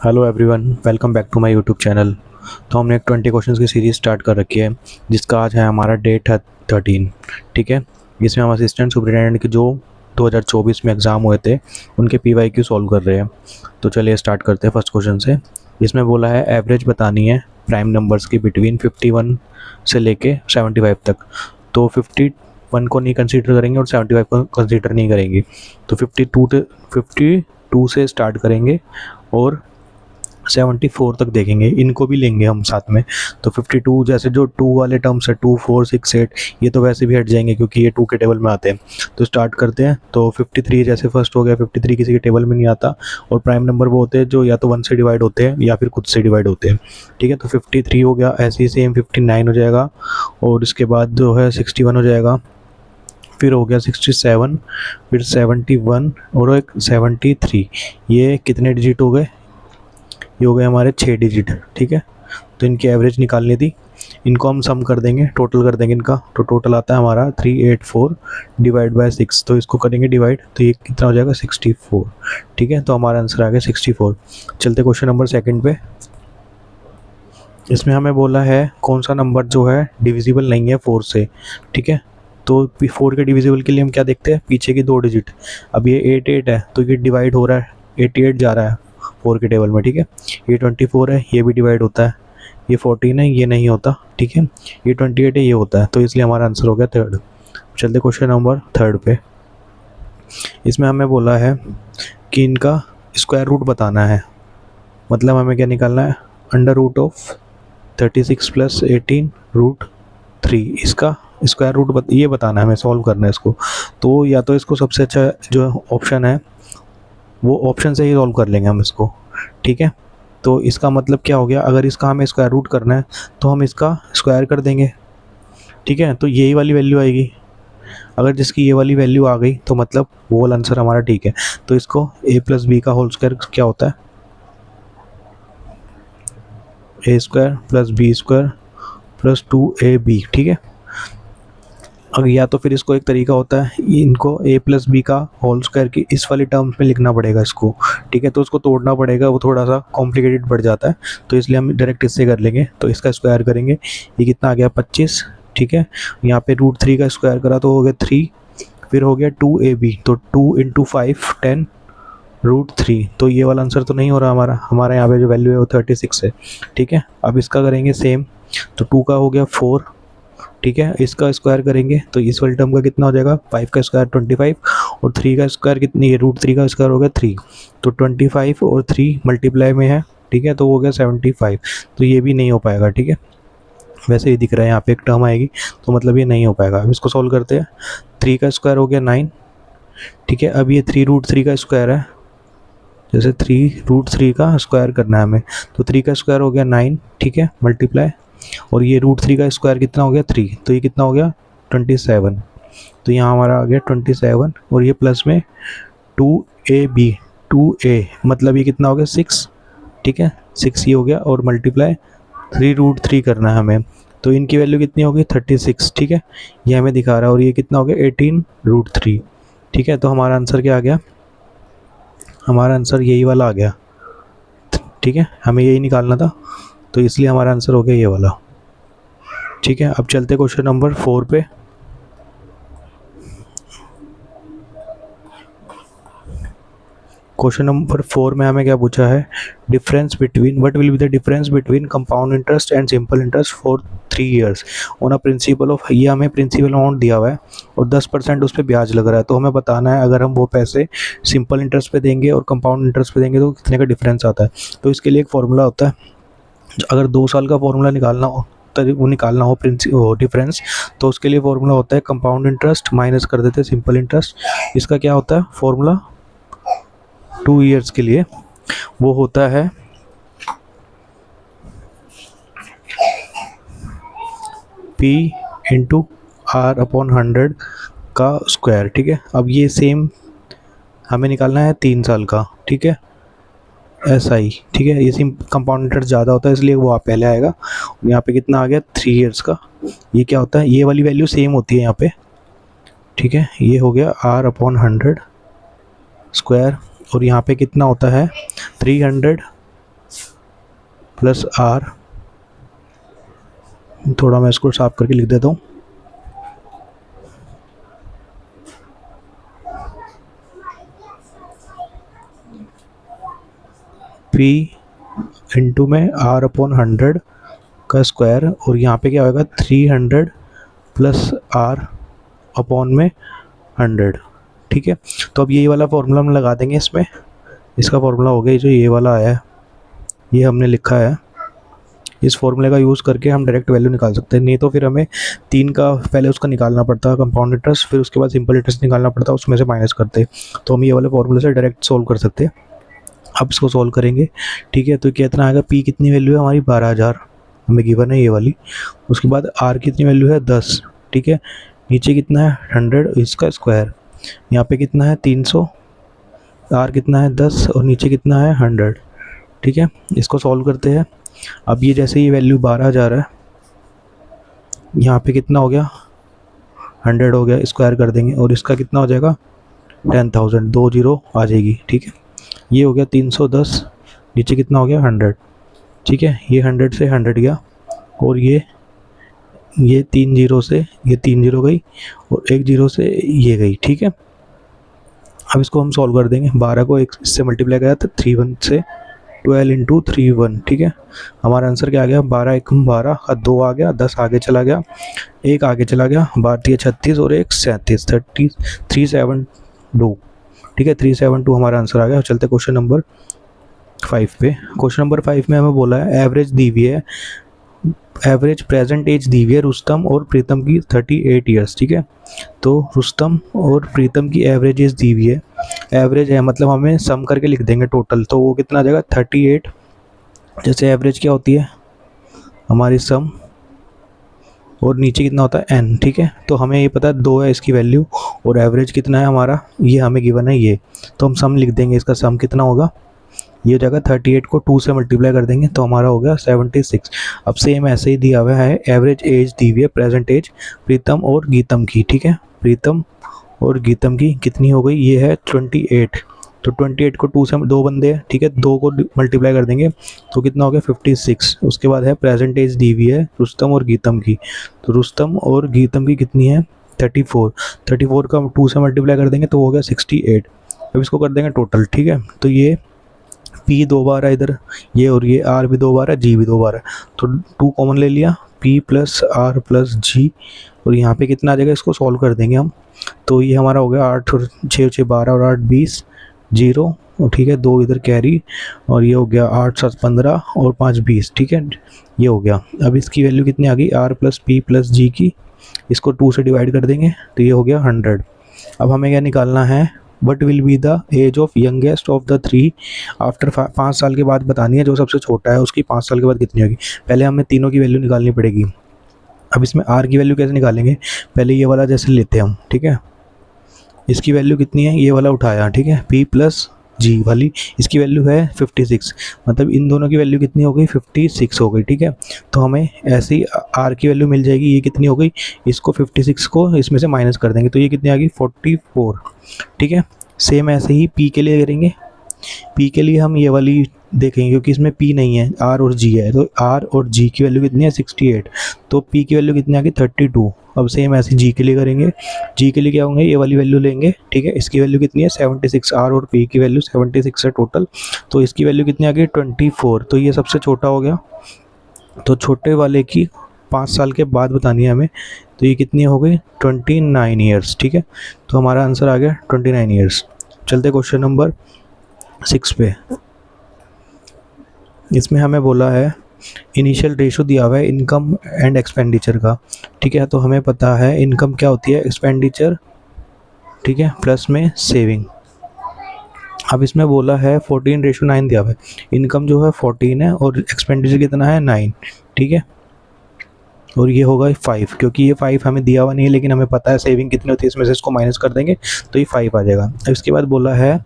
Hello everyone, welcome back to my YouTube channel. तो हमने एक 20 क्वेश्चंस की सीरीज़ स्टार्ट कर रखी है, जिसका आज है हमारा डे 13। ठीक है। इसमें हम असिस्टेंट सुपरिटेंडेंट के जो 2024 में एग्ज़ाम हुए थे उनके PYQ सॉल्व कर रहे हैं। तो चलिए स्टार्ट करते हैं फर्स्ट क्वेश्चन से। इसमें बोला है एवरेज बतानी है प्राइम नंबर्स की बिटवीन 51 से लेके 75 तक। तो 51 को नहीं कंसीडर करेंगे और 75 को कंसीडर नहीं करेंगे। तो 52 से स्टार्ट करेंगे और 74 तक देखेंगे, इनको भी लेंगे हम साथ में। तो 52 जैसे जो 2 वाले टर्म्स है 2, 4, 6, 8, ये तो वैसे भी हट जाएंगे क्योंकि ये 2 के टेबल में आते हैं। तो स्टार्ट करते हैं। तो 53 जैसे फर्स्ट हो गया, 53 किसी के टेबल में नहीं आता। और प्राइम नंबर वो होते हैं जो या तो 1 से डिवाइड होते हैं या फिर खुद से डिवाइड होते हैं। ठीक है। तो 53 हो गया, ऐसे ही सेम 59 हो जाएगा और इसके बाद जो है 61 हो जाएगा, फिर हो गया 67, फिर 71 और एक 73। ये कितने डिजिट हो गए? ये हो गए हमारे 6 डिजिट। ठीक है। तो इनकी एवरेज निकालनी थी, इनको हम सम कर देंगे, टोटल कर देंगे इनका। तो टोटल आता है हमारा 384 डिवाइड बाय 6। तो इसको करेंगे डिवाइड, तो ये कितना हो जाएगा 64। ठीक है। तो हमारा आंसर आ गया 64। चलते क्वेश्चन नंबर सेकंड पे। इसमें हमें बोला है कौन सा नंबर जो है डिविजिबल नहीं है 4 से। ठीक है। तो 4 के डिविजिबल के लिए हम क्या देखते हैं, पीछे की 2 डिजिट। अब ये 88 है तो ये डिवाइड हो रहा है, 88 जा रहा है 4 के टेबल में। ठीक है। ये 24 है, ये भी डिवाइड होता है। ये 14 है, ये नहीं होता। ठीक है। ये 28 है, ये होता है। तो इसलिए हमारा आंसर हो गया 3rd। चलते क्वेश्चन नंबर 3rd पे। इसमें हमें बोला है कि इनका स्क्वायर रूट बताना है। मतलब हमें क्या निकालना है, under root of 36 plus 18 root 3। इसका स्क्वायर रूट ये बताना है, हमें सॉल्व करना है इसको। तो या तो इसको सबसे अच्छा जो ऑप्शन है वो ऑप्शन से ही सॉल्व कर लेंगे हम इसको। ठीक है। तो इसका मतलब क्या हो गया, अगर इसका हमें स्क्वायर रूट करना है तो हम इसका स्क्वायर कर देंगे। ठीक है। तो यही वाली वैल्यू आएगी। अगर जिसकी ये वाली वैल्यू आ गई तो मतलब वो वाला आंसर हमारा ठीक है। तो इसको a प्लस बी का होल स्क्वायर क्या होता है, a square plus b square plus 2ab। ठीक है। अब या तो फिर इसको एक तरीका होता है, इनको a प्लस बी का होल स्क्वायर की इस वाली टर्म्स में लिखना पड़ेगा इसको। ठीक है। तो उसको तोड़ना पड़ेगा, वो थोड़ा सा कॉम्प्लिकेटेड बढ़ जाता है। तो इसलिए हम डायरेक्ट इससे कर लेंगे। तो इसका स्क्वायर करेंगे, ये कितना आ गया 25। ठीक है। यहाँ पे √3 का स्क्वायर करा तो हो गया 3, फिर हो गया 2ab। तो 2 इंटू 5 10 √3। तो ये वाला आंसर तो नहीं हो रहा हमारा यहाँ पे जो वैल्यू है वो 36 है। ठीक है। अब इसका करेंगे सेम। तो 2 का हो गया 4। ठीक है। इसका स्क्वायर करेंगे तो इस वाले टर्म का कितना हो जाएगा, 5 का स्क्वायर 25 और 3 का स्क्वायर कितनी है, √3 का स्क्वायर हो गया 3। तो 25 और 3 मल्टीप्लाई में है। ठीक है। तो हो गया 75। तो ये भी नहीं हो पाएगा। ठीक है। वैसे ही दिख रहा है, यहाँ पे एक टर्म आएगी तो मतलब ये नहीं हो पाएगा। अब इसको सॉल्व करते हैं। 3 का स्क्वायर हो गया 9। ठीक है। अब ये 3 √3 का स्क्वायर है, जैसे 3 √3 का स्क्वायर करना है हमें। तो 3 का स्क्वायर हो गया 9। ठीक है। मल्टीप्लाई, और ये √3 का स्क्वायर कितना हो गया 3। तो ये कितना हो गया 27। तो यहाँ हमारा आ गया 27 और ये प्लस में 2ab 2a मतलब ये कितना हो गया 6। ठीक है। 6 ये हो गया और मल्टीप्लाई 3 √3 करना है हमें। तो इनकी वैल्यू कितनी होगी 36। ठीक है। ये हमें दिखा रहा है और ये कितना हो गया 18 √3। ठीक है। तो हमारा आंसर क्या आ गया, हमारा आंसर यही वाला आ गया। ठीक है। हमें यही निकालना था तो इसलिए हमारा आंसर हो गया ये वाला। ठीक है। अब चलते क्वेश्चन नंबर 4 पे। क्वेश्चन नंबर 4 में हमें क्या पूछा है, difference between what will be the difference between compound interest and simple interest for 3 years on a principle of, ये हमें प्रिंसिपल अमाउंट दिया हुआ है और 10% उस पर ब्याज लग रहा है। तो हमें बताना है अगर हम वो पैसे सिंपल इंटरेस्ट पे देंगे और कंपाउंड इंटरेस्ट पे देंगे तो कितने का डिफरेंस आता है। तो इसके लिए एक फॉर्मूला होता है, अगर 2 साल का फॉर्मूला निकालना हो वो निकालना हो डिफरेंस, तो उसके लिए फॉर्मूला होता है कंपाउंड इंटरेस्ट माइनस कर देते हैं सिंपल इंटरेस्ट। इसका क्या होता है फॉर्मूला 2 ईयर्स के लिए, वो होता है P इंटू R/100 का स्क्वायर। ठीक है। अब ये सेम हमें निकालना है 3 साल का। ठीक है। SI। ठीक है। ये सिम कंपाउंड इंटरेस्ट ज़्यादा होता है इसलिए वो पहले आएगा। यहाँ पे कितना आ गया 3 ईयर्स का। ये क्या होता है, ये वाली वैल्यू सेम होती है यहाँ पे। ठीक है। ये हो गया R/100 स्क्वायर और यहाँ पे कितना होता है 300 प्लस आर, थोड़ा मैं इसको साफ करके लिख देता हूँ, पी इंटू में आर अपॉन 100 का स्क्वायर, और यहाँ पे क्या होगा 300 प्लस आर अपॉन में 100, ठीक है। तो अब यही वाला फॉर्मूला हम लगा देंगे इसमें, इसका फॉर्मूला हो गया जो ये वाला आया है, ये हमने लिखा है। इस फॉर्मूले का यूज़ करके हम डायरेक्ट वैल्यू निकाल सकते हैं, नहीं तो फिर हमें 3 का पहले उसका निकालना पड़ता है कंपाउंड इंटरेस्ट, फिर उसके बाद सिंपल इंटरेस्ट निकालना पड़ता है, उसमें से माइनस करते। तो हम ये वाले फॉर्मूले से डायरेक्ट सोल्व कर सकते हैं। अब इसको सोल्व करेंगे, ठीक है। तो कितना आएगा, पी कितनी वैल्यू है हमारी 12000 हमें गिवन है ये वाली। उसके बाद आर कितनी वैल्यू है 10, ठीक है। नीचे कितना है 100, इसका स्क्वायर, यहाँ पे कितना है 300, आर कितना है 10 और नीचे कितना है 100, ठीक है। इसको सॉल्व करते हैं। अब ये जैसे ये वैल्यू 12000 है, यहाँ पे कितना हो गया 100 हो गया, स्क्वायर कर देंगे और इसका कितना हो जाएगा 10000, 2 0 आ जाएगी, ठीक है। ये हो गया 310, नीचे कितना हो गया 100, ठीक है। ये 100 से 100 गया, और ये 3 0 से ये 3 0 गई, और 1 0 से ये गई, ठीक है। अब इसको हम सॉल्व कर देंगे। 12 को 1 से मल्टीप्लाई करा तो 3 1 से 12 इंटू 3 1, ठीक है। हमारा आंसर क्या आ गया 12 1 12, 2 आ गया, 10 आगे चला गया, 1 आगे चला गया, 12 36 और 1 37, 372, ठीक है। 372 हमारा आंसर आ गया। चलते क्वेश्चन नंबर 5 पे। क्वेश्चन नंबर 5 में हमें बोला है एवरेज दी हुई है, एवरेज प्रेजेंट एज दी हुई है रुस्तम और प्रीतम की 38 ईयर्स, ठीक है। तो रुस्तम और प्रीतम की एवरेज एज दी हुई है, एवरेज है मतलब हमें सम करके लिख देंगे टोटल, तो वो कितना आ जाएगा 38, जैसे एवरेज क्या होती है हमारी सम, और नीचे कितना होता है n, ठीक है। तो हमें ये पता है 2 है इसकी वैल्यू, और एवरेज कितना है हमारा ये हमें गिवन है ये, तो हम सम लिख देंगे। इसका सम कितना होगा, ये हो जाएगा 38 को 2 से मल्टीप्लाई कर देंगे तो हमारा हो गया 76। अब सेम ऐसे ही दिया हुआ है, एवरेज एज दी हुई है प्रेजेंट एज प्रीतम और गीतम की, ठीक है। प्रीतम और गीतम की कितनी हो गई, ये है 28, तो 28 को 2 से 2 बंदे हैं, ठीक है, 2 को मल्टीप्लाई कर देंगे तो कितना हो गया 56। उसके बाद है प्रेजेंट एज दी हुई है रुस्तम और गीतम की, तो रुस्तम और गीतम की कितनी है 34 का 2 से मल्टीप्लाई कर देंगे तो हो गया 68। अब इसको कर देंगे टोटल, ठीक है। तो ये P 2 बार है इधर, ये और ये R भी 2 बार है, G भी 2 बार है, तो 2 कॉमन ले लिया, P plus R plus G, और यहाँ पे कितना आ जाएगा इसको सॉल्व कर देंगे हम। तो ये हमारा हो गया 8 और 6 6 12 और 8 20 0, और ठीक है 2 इधर कैरी, और ये हो गया 8 7 15 और 5 20, ठीक है, ये हो गया। अब इसकी वैल्यू कितनी आ गई R plus P plus G की, इसको 2 से डिवाइड कर देंगे तो ये हो गया 100। अब हमें क्या निकालना है, what will be the age of youngest of the 3 after 5 साल के बाद बतानी है, जो सबसे छोटा है उसकी 5 साल के बाद कितनी होगी। पहले हमें तीनों की वैल्यू निकालनी पड़ेगी। अब इसमें R की वैल्यू कैसे निकालेंगे, पहले ये वाला जैसे लेते हैं हम, ठीक है। इसकी वैल्यू कितनी है, ये वाला उठाया, ठीक है, P प्लस G वाली, इसकी वैल्यू है 56, मतलब इन दोनों की वैल्यू कितनी हो गई 56 हो गई, ठीक है। तो हमें ऐसे ही R की वैल्यू मिल जाएगी, ये कितनी हो गई, इसको 56 को इसमें से माइनस कर देंगे तो ये कितनी आ गई 44, ठीक है। सेम ऐसे ही P के लिए करेंगे, P के लिए हम ये वाली देखेंगे क्योंकि इसमें P नहीं है, R और G है, तो R और G की वैल्यू कितनी है 68, तो P की वैल्यू कितनी आ गई 32। अब सेम ऐसे G के लिए करेंगे, G के लिए क्या होंगे, ये वाली वैल्यू लेंगे, ठीक है। इसकी वैल्यू कितनी है 76, R और P की वैल्यू 76 है टोटल, तो इसकी वैल्यू कितनी आ गई 24, तो ये सबसे छोटा हो गया। तो छोटे वाले की 5 साल के बाद बतानी है हमें, तो ये कितनी हो गई 29 ईयर्स, ठीक है। तो हमारा आंसर आ गया 29 ईयर्स। चलते क्वेश्चन नंबर 6 पे। इसमें हमें बोला है इनिशियल रेशो दिया हुआ है इनकम एंड एक्सपेंडिचर का, ठीक है। तो हमें पता है इनकम क्या होती है एक्सपेंडिचर, ठीक है, प्लस में सेविंग। अब इसमें बोला है 14:9 दिया हुआ है, इनकम जो है 14 है और एक्सपेंडिचर कितना है 9, ठीक है, और ये होगा 5, क्योंकि ये 5 हमें दिया हुआ नहीं है लेकिन हमें पता है सेविंग कितनी होती है, इसमें से इसको माइनस कर देंगे तो ये 5 आ जाएगा। इसके बाद बोला है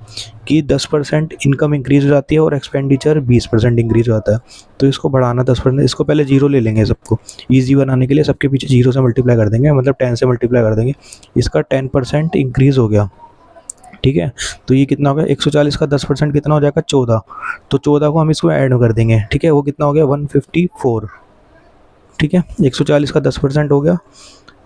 कि 10% इनकम इंक्रीज हो जाती है और एक्सपेंडिचर 20% इंक्रीज हो जाता है, तो इसको बढ़ाना 10%, इसको पहले 0 ले लेंगे, सबको ईजी बनाने के लिए सबके पीछे 0 से मल्टीप्लाई कर देंगे, मतलब 10 से मल्टीप्लाई कर देंगे। इसका 10% इंक्रीज़ हो गया, ठीक है। तो ये कितना हो गया 140 का 10% कितना हो जाएगा 14। तो 14 को हम इसको ऐड कर देंगे, ठीक है, वो कितना हो गया 154। ठीक है, 140 का 10% हो गया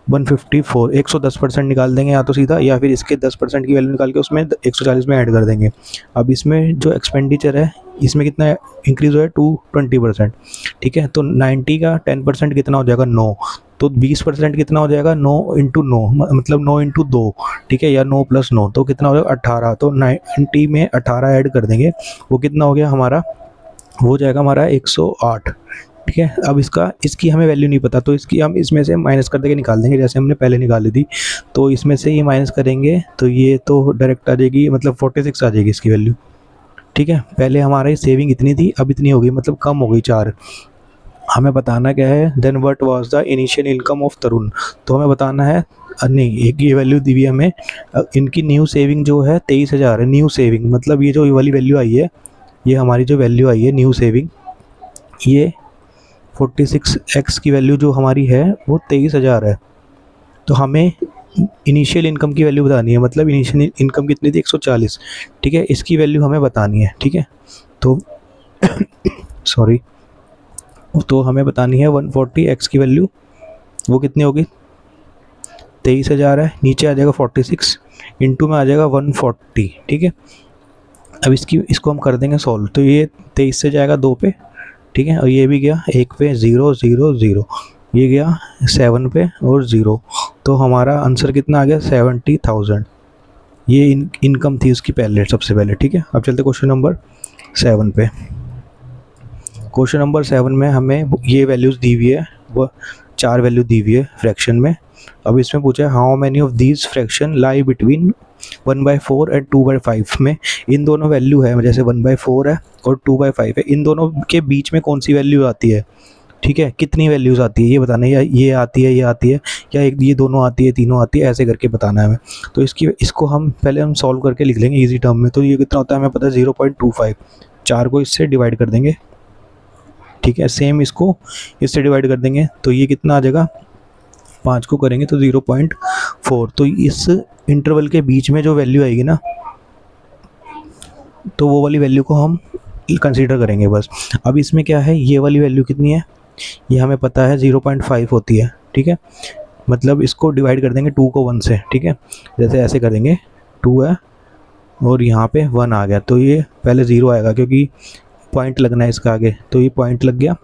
154। 110% निकाल देंगे या तो सीधा, या फिर इसके 10% की वैल्यू निकाल के उसमें 140 में ऐड कर देंगे। अब इसमें जो एक्सपेंडिचर है इसमें कितना इंक्रीज़ हुआ है 220%। ठीक है, तो 90 का 10% कितना हो जाएगा 9। तो 20% कितना हो जाएगा 9 इंटू 9, मतलब 9 इंटू 2, ठीक है, या 9 प्लस 9 तो कितना हो जाएगा 18। तो 90 में 18 ऐड कर देंगे, वो कितना हो गया हमारा, हो जाएगा हमारा 108। ठीक है, अब इसकी हमें वैल्यू नहीं पता, तो इसकी हम इसमें से माइनस कर देके निकाल देंगे, जैसे हमने पहले निकाली थी। तो इसमें से ये माइनस करेंगे तो ये तो डायरेक्ट आ जाएगी, मतलब 46 आ जाएगी इसकी वैल्यू। ठीक है, पहले हमारी सेविंग इतनी थी, अब इतनी हो गई, मतलब कम हो गई 4। हमें बताना क्या है, then what was the initial income of Tarun. तो हमें बताना है, नहीं, एक ये वैल्यू दी हुई है हमें, इनकी न्यू सेविंग जो है 23,000 है। न्यू सेविंग मतलब ये जो ये वाली वैल्यू आई है, ये हमारी जो वैल्यू आई है न्यू सेविंग, ये 46x की वैल्यू जो हमारी है वो 23,000 है। तो हमें इनिशियल इनकम की वैल्यू बतानी है, मतलब इनिशियल इनकम कितनी थी 140। ठीक है, इसकी वैल्यू हमें बतानी है। ठीक है, तो सॉरी, तो हमें बतानी है 140x की वैल्यू, वो कितनी होगी 23,000 है, नीचे आ जाएगा 46, इंटू में आ जाएगा 140। ठीक है, अब इसको हम कर देंगे सॉल्व। तो ये 23 से जाएगा 2 पे, ठीक है, और ये भी गया 1 पे, 0 0 0, ये गया 7 पे और 0। तो हमारा आंसर कितना आ गया 70,000। ये इनकम थी उसकी पहले, सबसे पहले। ठीक है, अब चलते क्वेश्चन नंबर 7 पे। क्वेश्चन नंबर 7 में हमें ये वैल्यूज़ दी हुई है, वो 4 वैल्यू दी हुई है फ्रैक्शन में। अब इसमें पूछा है how many of these fraction lie between 1/4 and 2/5 में। इन दोनों वैल्यू है, जैसे 1/4 है और 2/5 है, इन दोनों के बीच में कौन सी वैल्यू आती है। ठीक है, कितनी वैल्यूज़ आती है ये बताना है, या ये आती है, ये आती है, या एक ये दोनों आती है, तीनों आती है, ऐसे करके बताना है हमें। तो इसको हम पहले हम सॉल्व करके लिख लेंगे ईजी टर्म में। तो ये कितना होता है हमें पता है 0.25। 4 को इससे डिवाइड कर देंगे, ठीक है, सेम इसको इससे डिवाइड कर देंगे, तो ये कितना आ जाएगा, 5 को करेंगे तो 0.4। तो इस इंटरवल के बीच में जो वैल्यू आएगी ना, तो वो वाली वैल्यू को हम कंसीडर करेंगे बस। अब इसमें क्या है, ये वाली वैल्यू कितनी है, ये हमें पता है 0.5 होती है। ठीक है, मतलब इसको डिवाइड कर देंगे 2 को 1 से। ठीक है, जैसे ऐसे करेंगे, 2 है और यहाँ पे 1 आ गया, तो ये पहले 0 आएगा क्योंकि पॉइंट लगना है इसका आगे, तो ये पॉइंट लग गया,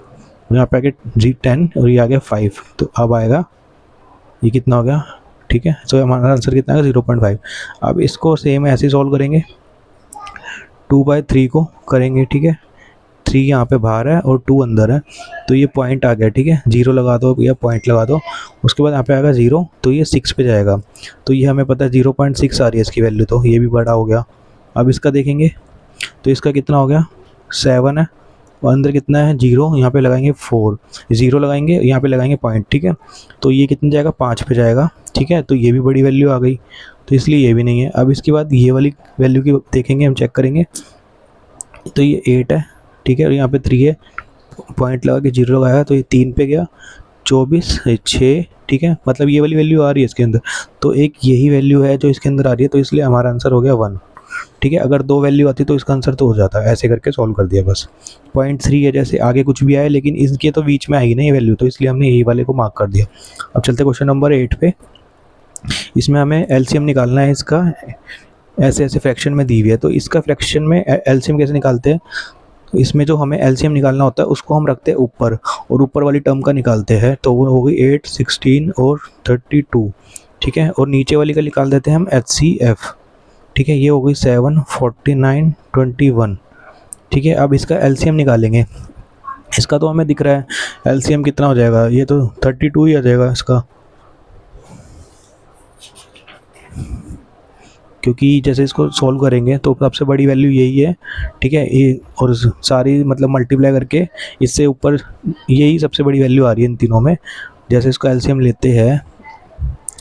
यहाँ पे आगे 10 और ये आ गया 5। तो अब आएगा ये कितना हो गया, ठीक है, तो हमारा आंसर कितना आएगा 0.5। अब इसको सेम ऐसे सॉल्व करेंगे, 2/3 को करेंगे, ठीक है, 3 यहाँ पे बाहर है और 2 अंदर है, तो ये पॉइंट आ गया। ठीक है, 0 लगा दो या पॉइंट लगा दो, उसके बाद यहाँ पे आएगा 0, तो ये 6 पे जाएगा। तो ये हमें पता है 0.6 आ रही है इसकी वैल्यू, तो ये भी बड़ा हो गया। अब इसका देखेंगे तो इसका कितना हो गया 7 है, और अंदर कितना है 0, यहाँ पे लगाएंगे 4, 0 लगाएंगे, यहाँ पे लगाएंगे पॉइंट। ठीक है, तो ये कितना जाएगा 5 पे जाएगा। ठीक है, तो ये भी बड़ी वैल्यू आ गई, तो इसलिए ये भी नहीं है। अब इसके बाद ये वाली वैल्यू की देखेंगे, हम चेक करेंगे, तो ये 8 है, ठीक है, और यहाँ पे 3 है, पॉइंट लगा के 0 लगाया तो ये 3 पे गया, 24 6। ठीक है, मतलब ये वाली वैल्यू आ रही है इसके अंदर, तो एक यही वैल्यू है जो इसके अंदर आ रही है, तो इसलिए हमारा आंसर हो गया 1। ठीक है, अगर 2 वैल्यू आती तो इसका आंसर तो हो जाता है, ऐसे करके सॉल्व कर दिया बस। 0.3 है, जैसे आगे कुछ भी आए लेकिन इसके तो बीच में आएगी ना ये वैल्यू, तो इसलिए हमने यही वाले को मार्क कर दिया। अब चलते क्वेश्चन नंबर 8 पे। इसमें हमें एलसीएम निकालना है इसका, ऐसे ऐसे फ्रैक्शन में दी हुई है, तो इसका फ्रैक्शन में एलसीएम कैसे निकालते हैं, तो इसमें जो हमें एलसीएम निकालना होता है उसको हम रखते हैं ऊपर, और ऊपर वाली टर्म का निकालते हैं, तो वो हो गई 8 16 और 32। ठीक है, और नीचे वाली का निकाल देते हैं हम HCF। ठीक है, ये हो गई 7 49 21। ठीक है, अब इसका एलसीएम निकालेंगे। इसका तो हमें दिख रहा है एलसीएम कितना हो जाएगा, ये तो 32 ही आ जाएगा इसका, क्योंकि जैसे इसको सॉल्व करेंगे तो सबसे बड़ी वैल्यू यही है। ठीक है, ये और सारी मतलब मल्टीप्लाई करके इससे ऊपर यही सबसे बड़ी वैल्यू आ रही है इन तीनों में। जैसे इसको एलसीएम लेते हैं,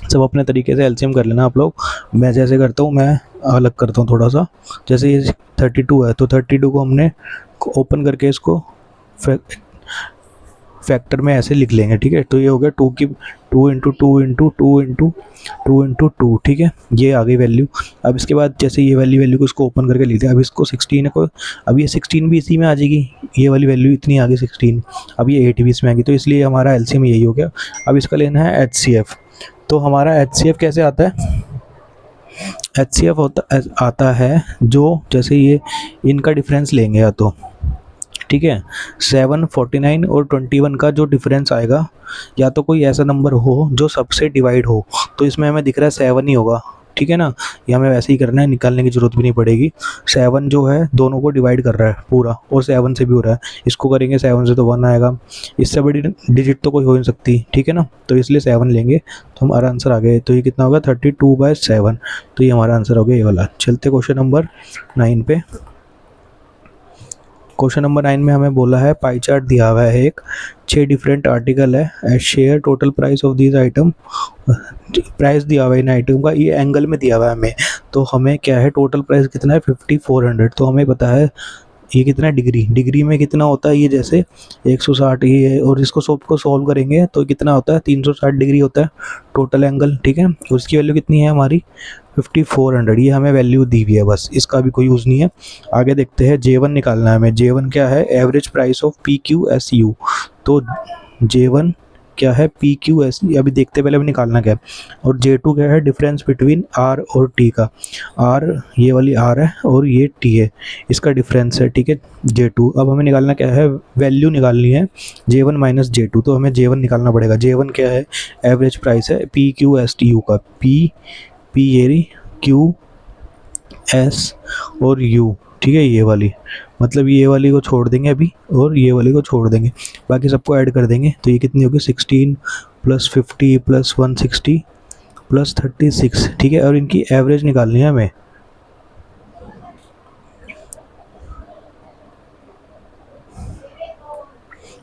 सब अपने तरीके से एलसीएम कर लेना आप लोग। मैं जैसे करता हूँ, मैं अलग करता हूँ थोड़ा सा। जैसे ये 32 है, तो 32 को हमने ओपन करके इसको फैक्टर में ऐसे लिख लेंगे, ठीक है। तो ये हो गया 2 की 2 इंटू 2 इंटू 2 इंटू 2 इंटू 2, ठीक है। ये आ गई वैल्यू। अब इसके बाद जैसे ये वाली वैल्यू को इसको ओपन करके लिख दिया। अब इसको 16 है को, अब ये 16 भी इसी में आ जाएगी, ये वाली वैल्यू इतनी आ गई 16। अब ये 8 भी इसमें आ गई, तो इसलिए हमारा एलसीएम यही हो गया। अब इसका लेना है एचसीएफ। तो हमारा एचसीएफ कैसे आता है? एचसीएफ आता है जो जैसे ये इनका डिफरेंस लेंगे या तो, ठीक है, 7, 49 और 21 का जो डिफरेंस आएगा, या तो कोई ऐसा नंबर हो जो सबसे डिवाइड हो। तो इसमें हमें दिख रहा है 7 ही होगा, ठीक है ना। ये हमें वैसे ही करना है, निकालने की ज़रूरत भी नहीं पड़ेगी। 7 जो है दोनों को डिवाइड कर रहा है पूरा, और 7 से भी हो रहा है। इसको करेंगे 7 से तो 1 आएगा, इससे बड़ी डिजिट तो कोई हो नहीं सकती, ठीक है ना। तो इसलिए 7 लेंगे तो हमारा आंसर आ गया। तो ये कितना होगा 32/7। तो ये हमारा आंसर हो गया ये वाला। चलते क्वेश्चन नंबर 9 पे। क्वेश्चन नंबर 9 में हमें बोला है पाई चार्ट दिया हुआ है, एक 6 डिफरेंट आर्टिकल है, at share total price of this item. Price दिया हुआ है इन आइटम का, ये एंगल में दिया हुआ है हमें। तो हमें क्या है, टोटल प्राइस कितना है 5400। तो हमें पता है ये कितना डिग्री, डिग्री में कितना होता है, ये जैसे 160 ये है, और इसको सब को सॉल्व करेंगे तो कितना होता है 360 डिग्री होता है टोटल एंगल, ठीक है। उसकी वैल्यू कितनी है हमारी 5400। ये हमें वैल्यू दी हुई है, बस इसका भी कोई यूज़ नहीं है। आगे देखते हैं J1 निकालना है हमें। J1 क्या है, एवरेज प्राइस ऑफ PQSU। तो J1 क्या है, PQSU अभी देखते पहले अभी निकालना क्या है। और J2 क्या है, डिफरेंस बिटवीन R और T का। R ये वाली R है और ये T है, इसका डिफरेंस है, ठीक है, J2। अब हमें निकालना क्या है, वैल्यू निकालनी है J1 माइनस J2। तो हमें J1 निकालना पड़ेगा। J1 क्या है, एवरेज प्राइस है PQSTU का। P ये रही, Q S और U, ठीक है, ये वाली, मतलब ये वाली को छोड़ देंगे अभी और ये वाली को छोड़ देंगे, बाकी सबको ऐड कर देंगे। तो ये कितनी होगी 16 + 50 + 160 + 36, ठीक है। और इनकी एवरेज निकालनी है हमें।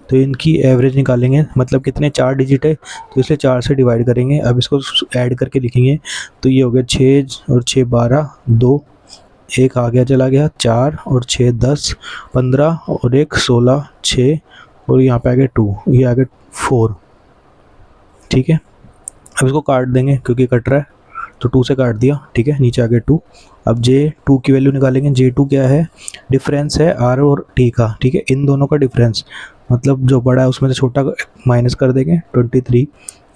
तो इनकी एवरेज निकालेंगे, मतलब कितने 4 डिजिट है, तो इसलिए 4 से डिवाइड करेंगे। अब इसको ऐड करके लिखेंगे। तो ये हो गया 6 और 6 12, 2 एक आ गया चला गया, 4 और 6 10, 15 और 1 16, 6 और यहाँ पे आ गया 2, ये आ गया 4, ठीक है। अब इसको काट देंगे क्योंकि कट रहा है, तो 2 से काट दिया, ठीक है, नीचे आ गया 2। अब J2 की वैल्यू निकालेंगे। J2 क्या है, डिफरेंस है R और T का, ठीक है, इन दोनों का डिफरेंस, मतलब जो बड़ा है उसमें से छोटा माइनस कर देंगे 23।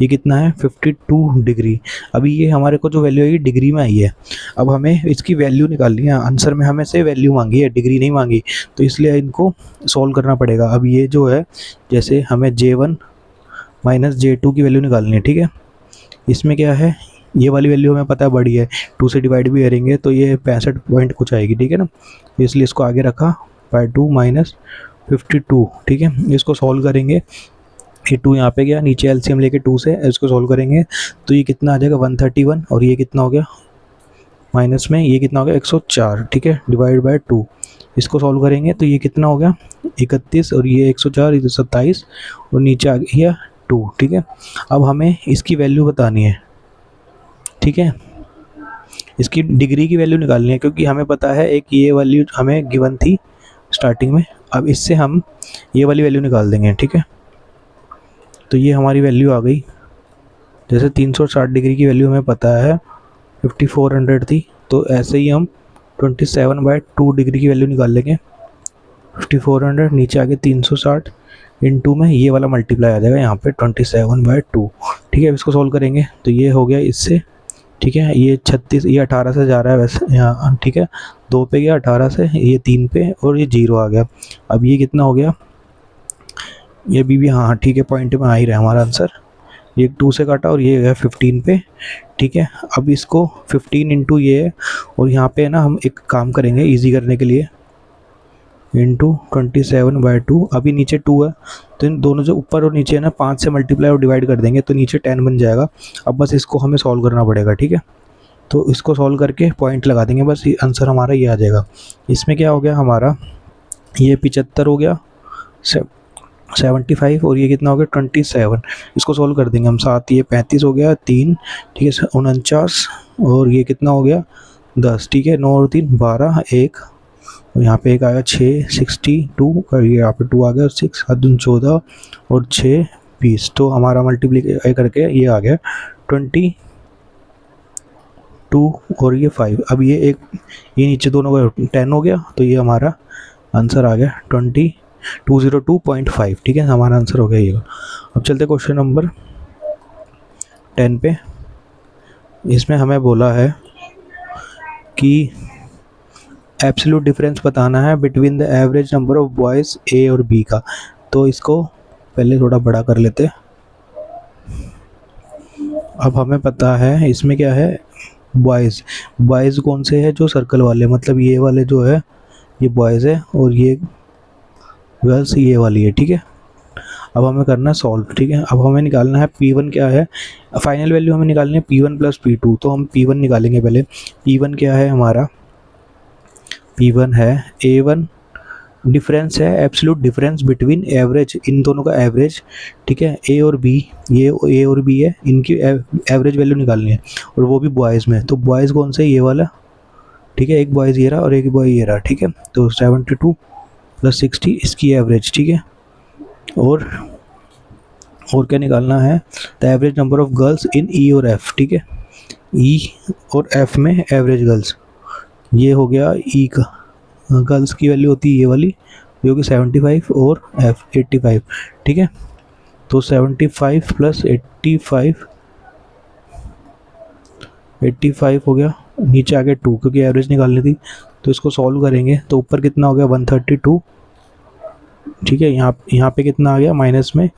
ये कितना है 52 डिग्री। अभी ये हमारे को जो वैल्यू आई डिग्री में आई है। अब हमें इसकी वैल्यू निकालनी है। आंसर में हमें से वैल्यू मांगी है, डिग्री नहीं मांगी, तो इसलिए इनको सॉल्व करना पड़ेगा। अब ये जो है, जैसे हमें J1 माइनस J2 की वैल्यू निकालनी है, ठीक है। इसमें क्या है, ये वाली वैल्यू हमें पता है बड़ी है, 2 से डिवाइड भी करेंगे तो ये 65 पॉइंट कुछ आएगी, ठीक है ना। इसलिए इसको आगे रखा, 2 माइनस 52, ठीक है। इसको सॉल्व करेंगे, ये 2 यहाँ पे गया, नीचे एलसीएम लेके 2 से इसको सॉल्व करेंगे तो ये कितना आ जाएगा 131, और ये कितना हो गया माइनस में, ये कितना हो गया 104, ठीक है, डिवाइड बाय 2। इसको सॉल्व करेंगे तो ये कितना हो गया 31, और ये 104, ये 27, और नीचे आ गया 2, ठीक है। अब हमें इसकी वैल्यू बतानी है, ठीक है, इसकी डिग्री की वैल्यू निकालनी है, क्योंकि हमें पता है एक ये वैल्यू हमें गिवन थी स्टार्टिंग में। अब इससे हम ये वाली वैल्यू निकाल देंगे, ठीक है। तो ये हमारी वैल्यू आ गई, जैसे 360 डिग्री की वैल्यू हमें पता है 5400 थी, तो ऐसे ही हम 27/2 डिग्री की वैल्यू निकाल लेंगे। 5400 नीचे आगे 360 इनटू में ये वाला मल्टीप्लाई आ जाएगा यहाँ पे 27/2, ठीक है। इसको सॉल्व करेंगे तो ये हो गया इससे, ठीक है, ये 36, ये 18 से जा रहा है वैसे यहाँ, ठीक है, 2 पे गया 18 से, ये 3 पे, और ये 0 आ गया। अब ये कितना हो गया, ये भी हाँ ठीक है, पॉइंट में आ ही रहा है हमारा आंसर। ये 2 से काटा और ये है 15 पे, ठीक है। अब इसको 15 इंटू ये है, और यहाँ पे ना हम एक काम करेंगे इजी करने के लिए, इंटू 27/2। अभी नीचे 2 है तो इन दोनों जो ऊपर और नीचे है ना 5 से मल्टीप्लाई और डिवाइड कर देंगे तो नीचे 10 बन जाएगा। अब बस इसको हमें सॉल्व करना पड़ेगा, ठीक है। तो इसको सॉल्व करके पॉइंट लगा देंगे, बस ये आंसर हमारा ये आ जाएगा। इसमें क्या हो गया हमारा, ये 75 हो गया, 75, और ये कितना हो गया 27। इसको सॉल्व कर देंगे हम, 7 ये 35 हो गया, 3 ठीक है 49, और ये कितना हो गया 10, ठीक है, 9 और 3 12, 1 और यहाँ पे एक आएगा 6 62 और ये यहाँ पे 2 आ गया, 6 7 दूनी 14 और 6 20। तो हमारा मल्टीप्लीकेशन करके ये आ गया 22 और ये 5। अब ये एक ये नीचे दोनों का 10 हो गया, तो ये हमारा आंसर आ गया 202.5। ठीक है, हमारा आंसर हो गया ये। अब चलते क्वेश्चन नंबर 10 पे। इसमें हमें बोला है कि एब्सोल्यूट डिफरेंस बताना है between the average number of boys A और बी का। तो इसको पहले थोड़ा बड़ा कर लेते। अब हमें पता है इसमें क्या है, बॉयज़ कौन से है, जो सर्कल वाले, मतलब ये वाले जो है ये बॉयज़ है और ये गर्ल्स ये वाली है। ठीक है, अब हमें करना है सॉल्व। ठीक है, अब हमें निकालना है P1 क्या है, फाइनल वैल्यू हमें निकालनी है P1 प्लस P2। तो हम P1 निकालेंगे पहले। P1 क्या है हमारा, P1 है A1, डिफरेंस है एब्सोल्यूट डिफरेंस बिटवीन एवरेज, इन दोनों का एवरेज। ठीक है, ए और बी, ये ए और बी है, इनकी एवरेज वैल्यू निकालनी है और वो भी बॉयज़ में। तो बॉयज़ कौन से, ये वाला। ठीक है, एक बॉयज़ ये रहा और एक बॉय ये रहा। ठीक है, तो 72 प्लस 60 इसकी एवरेज। ठीक है, और क्या निकालना है, the average number of girls in E और एफ। ठीक है, ई और एफ में एवरेज गर्ल्स, ये हो गया ई का, गर्ल्स की वैल्यू होती है ये वाली, ये होगी 75 और एफ 85। ठीक है, तो 75 प्लस 85 हो गया, नीचे आ गया 2 क्योंकि एवरेज निकालनी थी। तो इसको सॉल्व करेंगे तो ऊपर कितना हो गया 132। ठीक है, यहाँ पे कितना आ गया माइनस में,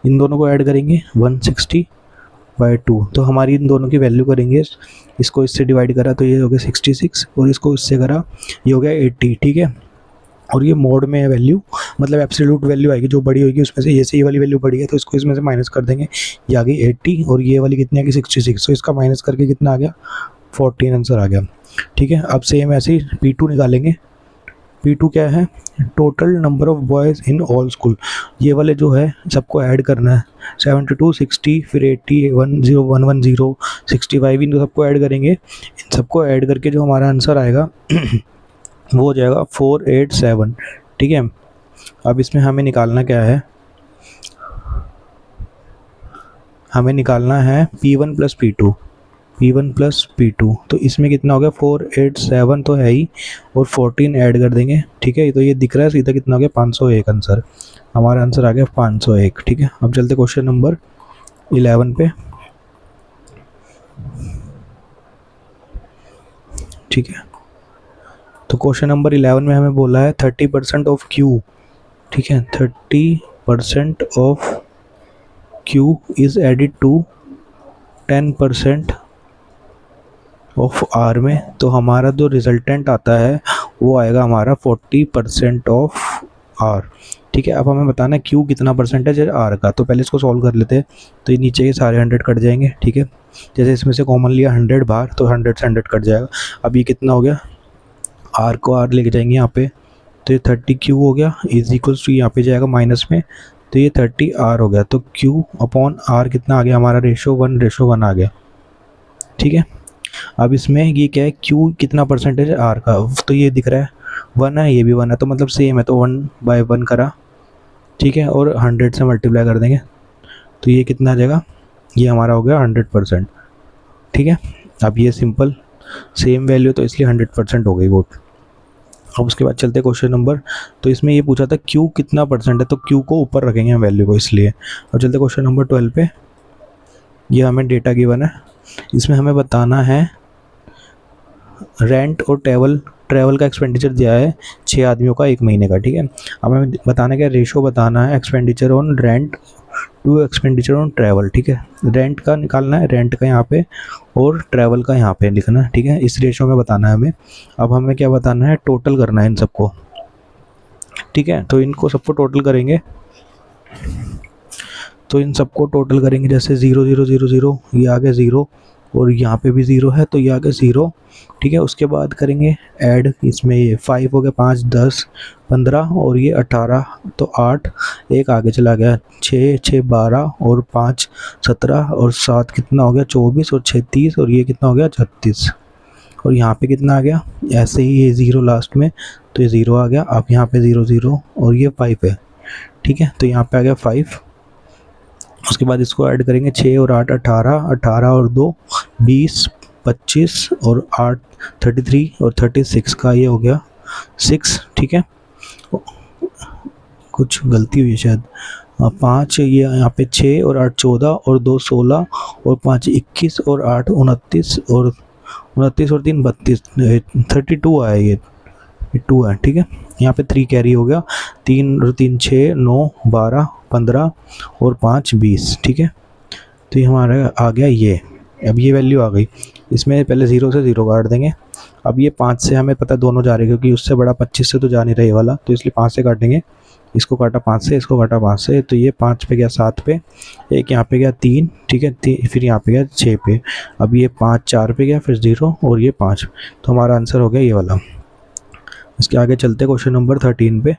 इन दोनों को ऐड करेंगे 160/2। तो हमारी इन दोनों की वैल्यू करेंगे, इसको इससे डिवाइड करा तो ये हो गया 66 और इसको इससे करा ये हो गया 80। ठीक है, और ये मोड में है वैल्यू, मतलब एब्सोल्यूट वैल्यू आएगी जो बड़ी होगी उसमें से, ये वाली वैल्यू बड़ी है तो इसको इसमें से माइनस कर देंगे, ये आ गई 80 और ये वाली कितनी आ गई 66। तो इसका माइनस करके कितना आ गया 14 आंसर आ गया। ठीक है, अब सेम ऐसे ही P2 निकालेंगे। P2 क्या है, total number of boys in all school, ये वाले जो है सबको ऐड करना है, 72 60 फिर 80 10 110 65, इन सबको ऐड करेंगे। इन सबको ऐड करके जो हमारा आंसर आएगा वो हो जाएगा 487। ठीक है, अब इसमें हमें निकालना क्या है, हमें निकालना है P1 plus P2, P1 plus P2। तो इसमें कितना हो गया 487 तो है ही, और 14 ऐड कर देंगे। ठीक है, तो ये दिख रहा है सीधा कितना हो गया 501 आंसर, हमारा आंसर आ गया 501। ठीक है, अब चलते क्वेश्चन नंबर 11 पे। ठीक है, तो क्वेश्चन नंबर 11 में हमें बोला है 30% ऑफ Q। ठीक है, 30% of Q is added to 10% of R में। तो हमारा जो रिजल्टेंट आता है वो आएगा हमारा 40% ऑफ R। ठीक है, अब हमें बताना है Q कितना परसेंटेज है R का। तो पहले इसको सॉल्व कर लेते हैं। तो ये नीचे के सारे 100 कट जाएंगे। ठीक है, जैसे इसमें से कॉमन लिया 100 बाहर, तो 100 से 100 कट जाएगा। अब ये कितना हो गया, R को R लेके जाएंगे यहाँ पे, तो ये 30Q हो गया इज इक्वल्स टू, यहाँ पे जाएगा माइनस में, तो ये 30R हो गया। तो Q अपॉन R कितना आ गया हमारा, रेशो 1:1 आ गया। ठीक है, अब इसमें ये क्या है, Q कितना परसेंटेज है R का, तो ये दिख रहा है 1 है, ये भी 1 है, तो मतलब सेम है, तो 1/1 करा। ठीक है, और 100 से मल्टीप्लाई कर देंगे तो ये कितना आ जाएगा, ये हमारा हो गया 100%। ठीक है, अब ये सिंपल सेम वैल्यू तो इसलिए 100% हो गई वोट। अब उसके बाद चलते क्वेश्चन नंबर, तो इसमें ये पूछा था Q कितना परसेंट है, तो Q को ऊपर रखेंगे हम वैल्यू को इसलिए। अब चलते क्वेश्चन नंबर 12 पे। ये हमें डेटा गिवन है, इसमें हमें बताना है रेंट और ट्रैवल का एक्सपेंडिचर दिया है 6 आदमियों का 1 महीने का। ठीक है, अब हमें बताना क्या, रेशो बताना है expenditure on rent to expenditure on travel. ठीक है, रेंट का निकालना है, रेंट का यहाँ पे और ट्रैवल का यहाँ पे लिखना है। ठीक है, इस रेशो में बताना है हमें। अब हमें क्या बताना है, टोटल करना है इन सबको। ठीक है, तो इनको सबको टोटल करेंगे, तो इन सबको टोटल करेंगे, जैसे 0 0 0 0, ये आ गया 0 और यहाँ पे भी 0 है तो ये आ गया 0। ठीक है, उसके बाद करेंगे ऐड, इसमें ये 5 हो गया, 5 10 15 और ये 18, तो 8 एक आगे चला गया, 6 6 12 और 5 17 और 7 कितना हो गया 24 और 6 30 और ये कितना हो गया 36। और यहाँ पे कितना आ गया, ऐसे ही ये 0 लास्ट में, तो ये 0 आ गया। अब यहाँ पे 0 0 और ये 5 है, ठीक है, तो यहाँ पे आ गया 5। उसके बाद इसको ऐड करेंगे 6 और 8 18, 18 और 2 20, 25 और 8 33 और 36 का ये हो गया 6, ठीक है। कुछ गलती हुई है शायद, 5 ये यहाँ पे 6 और 8 14 और 2 16 और 5 21 और 8 29 और 3 32, 32 आया ये 2 है, ठीक है। यहाँ पे 3 कैरी हो गया, 3 और 3 6 9 12 15 और 5 20, ठीक है। तो ये हमारा आ गया ये। अब ये वैल्यू आ गई, इसमें पहले 0 से 0 काट देंगे। अब ये 5 से हमें पता दोनों जा रहे हैं, क्योंकि उससे बड़ा 25 से तो जा नहीं रहे वाला, तो इसलिए 5 से काटेंगे। इसको काटा 5 से, इसको काटा 5 से, तो ये 5 पे गया 7 पे, एक यहाँ पे गया 3, ठीक है, फिर यहाँ पे गया 6 पे। अब ये 5 4 पे गया, फिर 0 और ये 5, तो हमारा आंसर हो गया ये वाला। इसके आगे चलते क्वेश्चन नंबर 13 पे।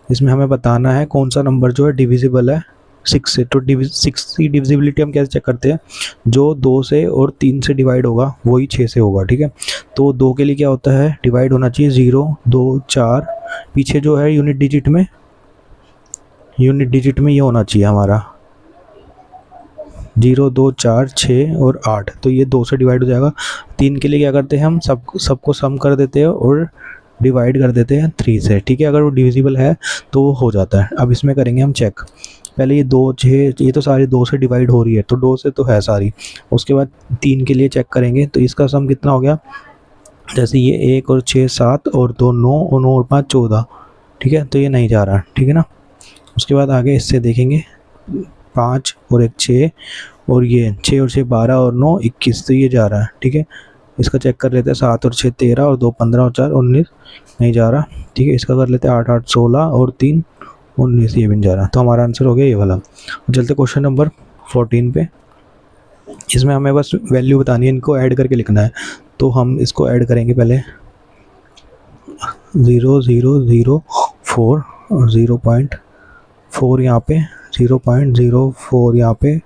इसमें हमें बताना है कौन सा नंबर जो है डिविजिबल है 6 से। तो 6 की डिविजिबिलिटी हम कैसे चेक करते हैं, जो 2 से और 3 से डिवाइड होगा वही 6 से होगा, ठीक है। तो 2 के लिए क्या होता है, डिवाइड होना चाहिए 0 2 4, पीछे जो है यूनिट डिजिट में ये होना चाहिए हमारा 0 2 4 6 और 8, तो ये 2 से डिवाइड हो जाएगा। 3 के लिए क्या करते हैं हम, सबको सम कर देते हैं और डिवाइड कर देते हैं 3 से, ठीक है। अगर वो डिविजिबल है तो वो हो जाता है। अब इसमें करेंगे हम चेक, पहले ये 2 6, ये तो सारी 2 से डिवाइड हो रही है, तो 2 से तो है सारी। उसके बाद 3 के लिए चेक करेंगे, तो इसका सम कितना हो गया, जैसे ये 1 और 6 7 और 2 9 और 9 और 5 14, ठीक है, तो ये नहीं जा रहा, ठीक है ना। उसके बाद आगे इससे देखेंगे 5 और 1 6 और ये 6 और 6 12 और 9 21, तो ये जा रहा है, ठीक है। इसका चेक कर लेते हैं 7 और 6 13 और 2 15 और 4 19, नहीं जा रहा, ठीक है। इसका कर लेते हैं 8 8 16 और 3 19, ये भी नहीं जा रहा, तो हमारा आंसर हो गया ये वाला। चलते क्वेश्चन नंबर 14 पे। इसमें हमें बस वैल्यू बतानी है, इनको ऐड करके लिखना है, तो हम इसको ऐड करेंगे पहले 0 0 0 4 और 0.4 यहाँ पे, 0.04 यहाँ पे,